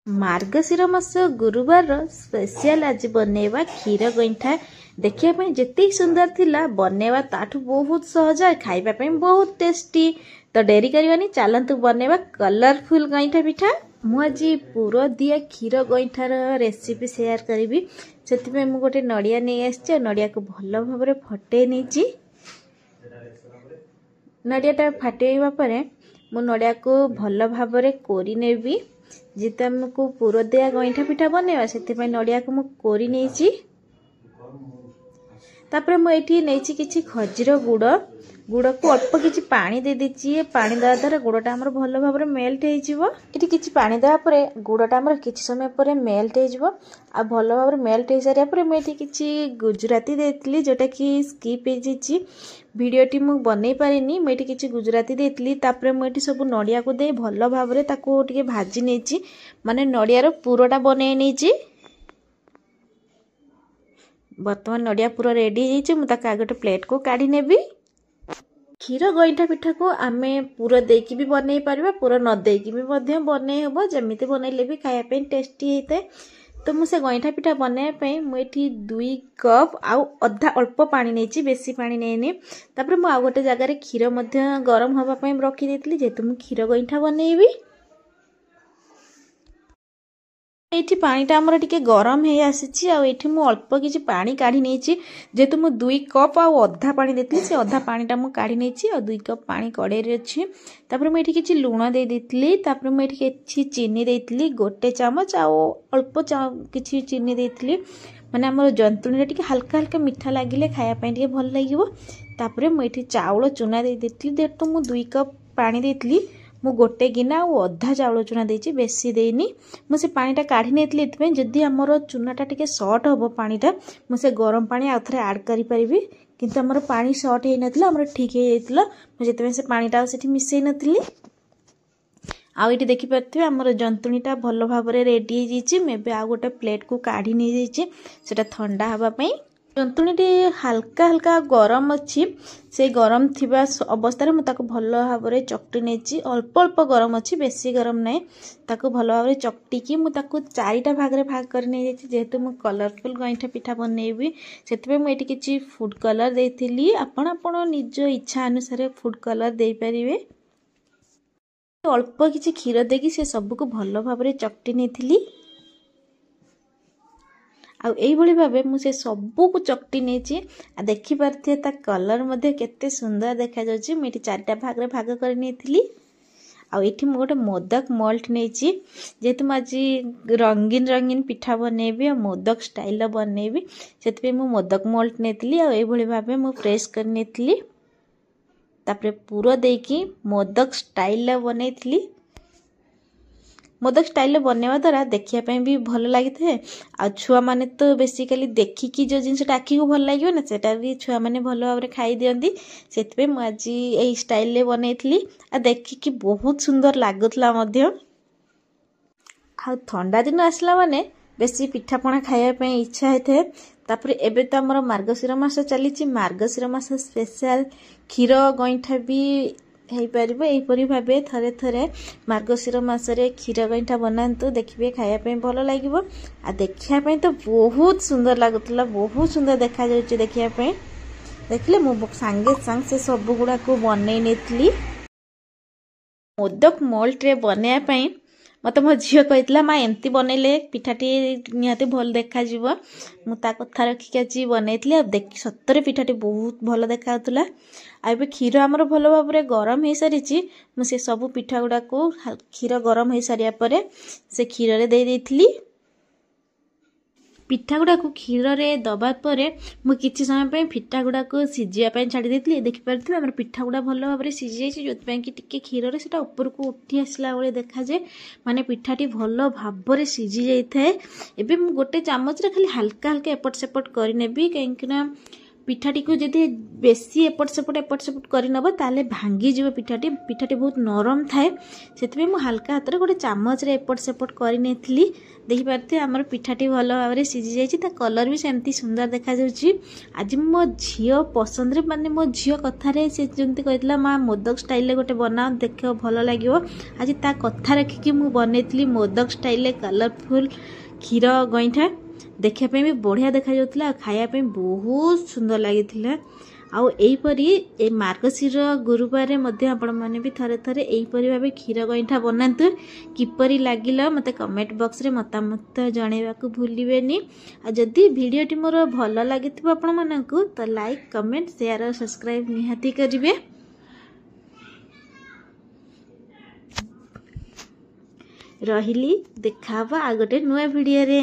मार्गशीर मास गुरुवार स्पेशल आज बनैबा क्षीर गईठा देखिए जिते सुंदर थिला बनैबा ताठू बहुत सहज खाइबा बहुत टेस्टी। तो डेरी करवानी चलतु बनैबा कलरफुल गईठा पिठा। आज पुर दिया क्षीर गईठार रेसिपी शेयर करी से गोटे नड़िया नहीं आसी नड़िया को भल भाव फटे नहीं नड़ियाटा फाटेवा मु नड़िया को भल भाव कोरी नेबी जिते आमको पुर दिया गईठा पिठा बनैबा से नड़िया को मु कोरी नहीं तापर मुझे नहीं कि खजूर गुड़ को अल्प किसी पानी दे दीची पानी देवा द्वारा गुड़टा आम भल भाव मेल्ट हो किसी पानी देवापर गुड़टा आम किसी समय पर मेल्ट हो भल भाव मेल्ट हो सारे मुझे किसी गुजराती देती जोटा कि स्कीप हो भिडटी मु बनई पारिनी मुझे किसी गुजराती देती मुझे सब नड़िया को दे भल भाव टे भाजी नहीं माने नड़ियार पुरटा बनई नहीं। बर्तमान नड़िया पूरा रेडी हो मुझे आगे गोटे प्लेट को काढ़ी नेबी। क्षीर गईठा पिठा को आमे पूरा देकी भी बनई पारिबा पूरा न देकी भी बनई हबो जमिते बनइले भी खाया टेस्टी होता है। तो मुझे गईठा पिठा बनवाई मुझे 2 कप आउ अधा अल्प पानी नहीं बेसी पानी नहीं तापर मु आ गोटे जगार क्षीर गरम हाँवाई रखी जेहेतु मु क्षीर गईठा बनइबी। ये पानीटा आमर टिके गरम हो आसी अल्प किसी पानी काढ़ी नहीं जेहेतु मु 2 कप आउ अधा पानी देती से अधा पानीटा मु काढ़ी नहीं और 2 कप पानी कड़े अच्छी तापर मुझे किसी लुण दे देती तापर मुझे किसी चीनी देती गोटे चामच आउ अल्प किसी चीनी देती माने आमर जंतुणी टिके हल्का हल्का मीठा लगिले खायापी भल लगे तापर मुझे चाउल चूना दे देती जेहेतु मु 2 कप पानी देती मु गोटे गिना और अधा चाउल चूना देची बेसी देनी मुझे पानीटा काढ़ी नहीं जदि आमर चूनाटा टिके सर्ट हम पानीटा मुझे गरम पानी आउ थे आड करी परिबी किंतु आमर पानी सर्ट हो नथिला आमर ठीक हो जाइतिला मुझे से पानीटा सेठी मिसई नथिली। आउ ये देखि पारथिबे आमर जंतुणीटा भल भाव रेडी हो जाइछि मैं आ गोटे प्लेट को काढ़ी नहीं जाइछि सेटा ठंडा हवा पई जंतुणी हल्का हल्का गरम अच्छी से गरम थिबा अवस्था मुझे भल भाव चकटी नहीं अल्प अल्प गरम अच्छी बेसी गरम ना ताको भल भाव चकटिकी मुझे 4टा भाग में भाग कर नहीं जाइछि जेहेतु मु कलरफुल गईठा पिठा बनइबी से मुझे किसी फूड कलर देती आपण निज इच्छा अनुसार फूड कलर दे पारिबे। अल्प किसी क्षीर देकी से सबको भल भाव चकटी नहीं आईभली भाव मुझे सबू को चकटी नहीं देखी पारे कलर केते सुंदर देखा जाउछि मुझे 4टा भाग में भाग कर नहीं आठी मु गोटे मोदक मल्ट नहीं जेहेतु मुझे रंगीन रंगीन पिठा बनइबी और मोदक स्टाइल बनइबी से मोदक मल्ट नहीं आईभली भाव मु प्रेस कर नहीं तापर पूरा देकी मोदक स्टाइल बनई मोदक स्टाइल बनवा द्वारा देखापी भी भल लगी था आ छुआ मैंने तो बेसिकली देखिकी जो जिन आखि को भल लगे ना सेटा भी छुआ मैंने भल भाव खाई दियंती से आज यही स्टाइल बनई आ देखिकी बहुत सुंदर लगुला ठंडा दिन आसला माने बेसी पिठापणा खायापी इच्छा होता है। तापर एबे तो आमर मार्गशीर मास चली मार्गशीर मास स्पेशल क्षीर गईठा भी हो पार यहीपरी भाव थे थे मार्गशीर मसरे क्षीर गईठा बनातु देखिए खायापी भल लगे आ देखापी तो बहुत सुंदर लगुला बहुत सुंदर देखा देखापी देखिले मु सांगे सांग से सब गुड़ा को बनई नहीं मोदक मल्ट रे बनवाई मत मो झील कही माँ एमती बनइले पिठाटी निहाती भल देखा मुता कथा रखिक आज बनई देख सतरे पिठाटी बहुत भल देखा आबे क्षीर आमर भल भाव गरम हो सारी मुझे सब पिठा गुड़ा को क्षीर गरम हो सारिया पर से क्षीर रे दे देइथिली पिठा गुड़ा को क्षीर रे दबा पर मु किछि समय पे पिठा गुड़ा को सिझिया छाड़ी देइथिली देखि पारथिबे हमर पिठा गुड़ा भल भाव सिझि जाइछि जोति कि टिके क्षीर रे सेटा ऊपर को उठी आसला बेले देखा जाए माने पिठाटी भल भाव सिझि जाइथाए। एबे मु गोटे चामच रे खाली हल्का हल्का एपट सेपट करि नेबी कहीं पिठाटी को जदि बेसी एपट सेपट करनब ताले भांगी जीव पिठाटी पिठाटी बहुत नरम थाए से मुझे हल्का हाथ गोटे चामच रे एपट सेपट करनी देखी पारे आमर पिठाटी भल भाव में सीझी जाइए कलर भी सेमती सुंदर देखा जाउची। आज मो झील पसंद माने मो झील कथार से जमी कहला माँ मोदक स्टाइल गोटे बनाओ देख भल लगे आज ता कथा रखिकी मुझे बनई मोदक स्टाइल कलरफुल क्षीर गईठा देखापी भी बढ़िया देखा जाउथला खायापी बहुत सुंदर लगी आउ एहीपरी ए मार्गशीर गुरुवार आपण मैंने भी थरे थरे एहीपरी भाव क्षीर गईठा बनातु किपरि लागिला मते कमेंट बॉक्स रे मतामत जणेबाकू भूलिबेनी। आ जदि वीडियोटी मोर भल लागिथिबो आपण मानकू तो लाइक कमेंट शेयर और सब्सक्राइब निहाती करिवे। रहिली देखा आ गोटे नुआ वीडियो रे।